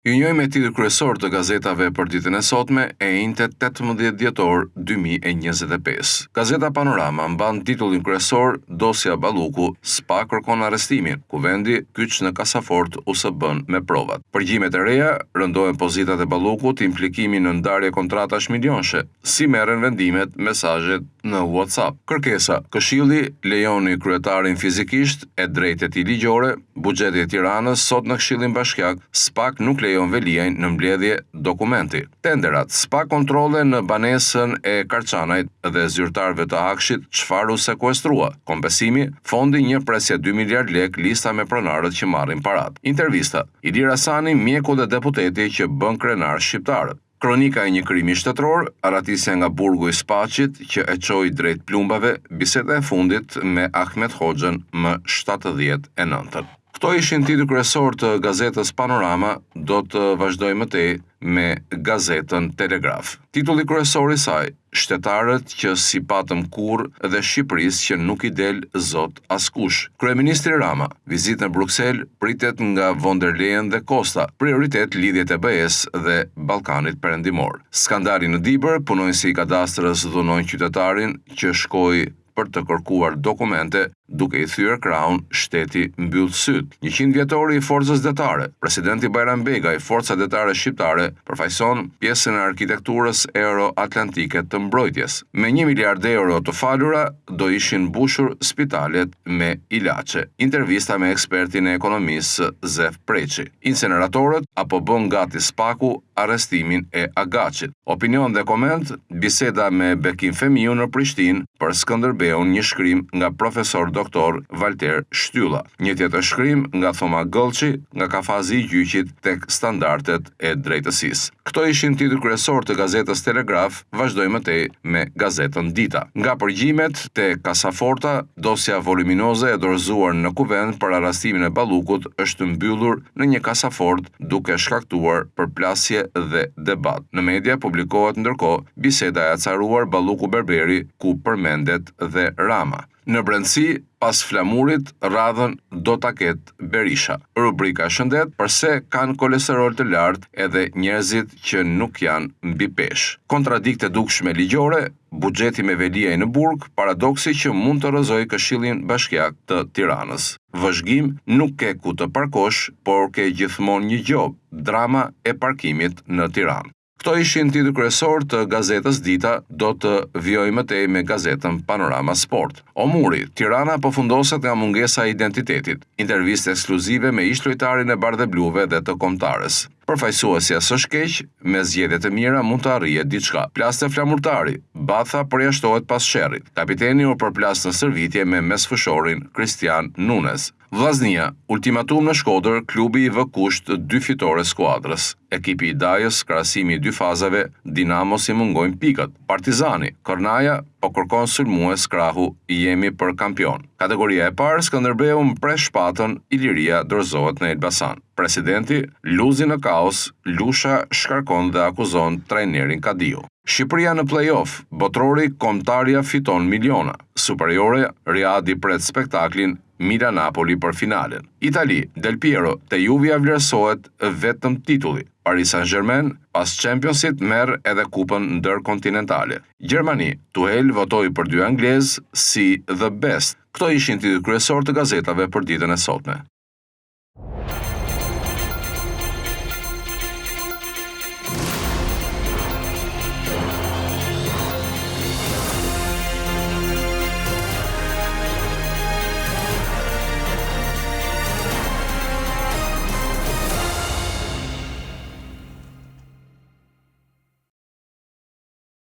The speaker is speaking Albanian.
Ju njojmë me titull kryesor të gazetave për ditën e sotme e njëjtë 18 dhjetor 2025. Gazeta Panorama mban titullin kryesor Dosja Balluku, SPA kërkon arrestimin, kuvendi kyç në kasafort u së bën me provat. Përgjimet e reja rëndohen pozitat e Ballukut, implikimi në ndarje kontratash milionshë, si merren vendimet, mesazhet në WhatsApp. Kërkesa: Këshilli lejoni kryetarin fizikisht e drejtet i ligjore, buxheti i Tiranës sot në Këshillin Bashkiak, SPAK nuk lejon Veliajn në mbledhje dokumenti. Tenderat: SPA kontrolle në banesën e Karçanajt dhe zyrtarëve të Akshit, çfarë u sekuestrua. Kompensimi: fondi 1.2 miliard lek, lista me pronarët që marrin parat. Intervista: Ilir Hasani, mjeku dhe deputeti që bën krenar shqiptarët. Kronika e një krimi shtetëror, aratisja nga burgu i Spaqit që e çoi drejt plumbave, biseda e fundit me Ahmet Hoxhën më 79. Këto ishin titujt kryesor të gazetës Panorama, do të vazhdojmë më tej me gazetën Telegraf. Titulli kryesor i saj: Shtetarët që si patëm kurrë dhe Shqipërisë që nuk i del zot askush. Kryeministri Rama, vizitë në Bruksel pritet nga von der Leyen dhe Costa, prioritet lidhjet e BE-s dhe Ballkanit Perëndimor. Skandali në Dibër, punonjësi i kadastrës dhunojnë qytetarin që shkoi për të kërkuar dokumente, duke i thyer krahun, shteti mbyll syt. 100 vjetori i forcës detare. Presidenti Bajram Begaj, forca detare shqiptare, përfaqëson pjesën e arkitekturës euro-atlantike të mbrojtjes. Me 1 miliard euro të falura, do ishin mbushur spitalet me ilaçe. Intervista me ekspertin e ekonomisë Zef Preçi. Inceneratorët apo bën gati SPAKu arrestimin e Agaçit. Opinion dhe koment: biseda me Bekim Femiu në Prishtinë për Skënderbeun, një shkrim nga profesor doktor Valter Shtylla. Një tjetër shkrim nga Thoma Gëllçi, nga kafazi i gjyqit tek standardet e drejtësisë. Këto ishin titujt kryesor të gazetës Telegraf. Vazhdojmë më tej me gazetën Dita. Nga përgjimet te kasaforta, dosja voluminoze e dorëzuar në kuvend për arrestimin e Ballukut është mbyllur në një kasafort, duke shkaktuar përplasje dhe debat. Në media publikohet ndërkohë biseda e acaruar Balluku Berberi, ku përmendet dhe Rama. Në brendësi, pas flamurit, radhën do ta ketë Berisha. Rubrika shëndet: përse kanë kolesterol të lartë edhe njerëzit që nuk janë mbi peshë. Kontradikte dukshme ligjore, buxheti me Veliaj në burg, paradoksi që mund të rrëzojë Këshillin Bashkiak të Tiranës. Vëzhgim: nuk ke ku të parkosh, por ke gjithmonë një gjob. Drama e parkimit në Tiranë. Këto ishin titujt kryesor të gazetës Dita. Do të vjojmë më tej me gazetën Panorama Sport. Omuri: Tirana përfundoset nga mungesa e identitetit. Intervistë ekskluzive me ish-lojtarin e Bardhë dhe të Kombëtarës. Përfaqësuesja s'është keq, me zgjedhjet e mira mund të arrihet diçka. Plaste flamurtari: Batha përjashtohet pas sherrit. Kapiteni u përplas në stërvitje me mesfushorin Cristian Nunes. Vllaznia: ultimatum në Shkodër, klubi i vë kusht 2 fitore skuadrës. Ekipi i Dajës, krahasimi i 2 fazave, Dinamo si mungojnë pikët. Partizani: Kornaja po kërkon sulmues, krahu, jemi për kampion. Kategoria e parë, Skënderbeu mpres shpatën, Iliria dorëzohet në Elbasan. Presidenti: luzi në kaos, Lusha shkarkon dhe akuzon trajnerin Kadiu. Shqipëria në play-off, botrori Kombëtarja fiton miliona. Superiore, Riadi pret spektaklin, Milan-Napoli për finalen. Itali, Del Piero, te Juvia vlerësohet vetëm titulli. Paris Saint-Germain, pas Championship merr edhe kupën ndërkontinentale. Gjermani, Tuchel votoi për 2 anglez si the best. Këto ishin titujt kryesor të gazetave për ditën e sotme.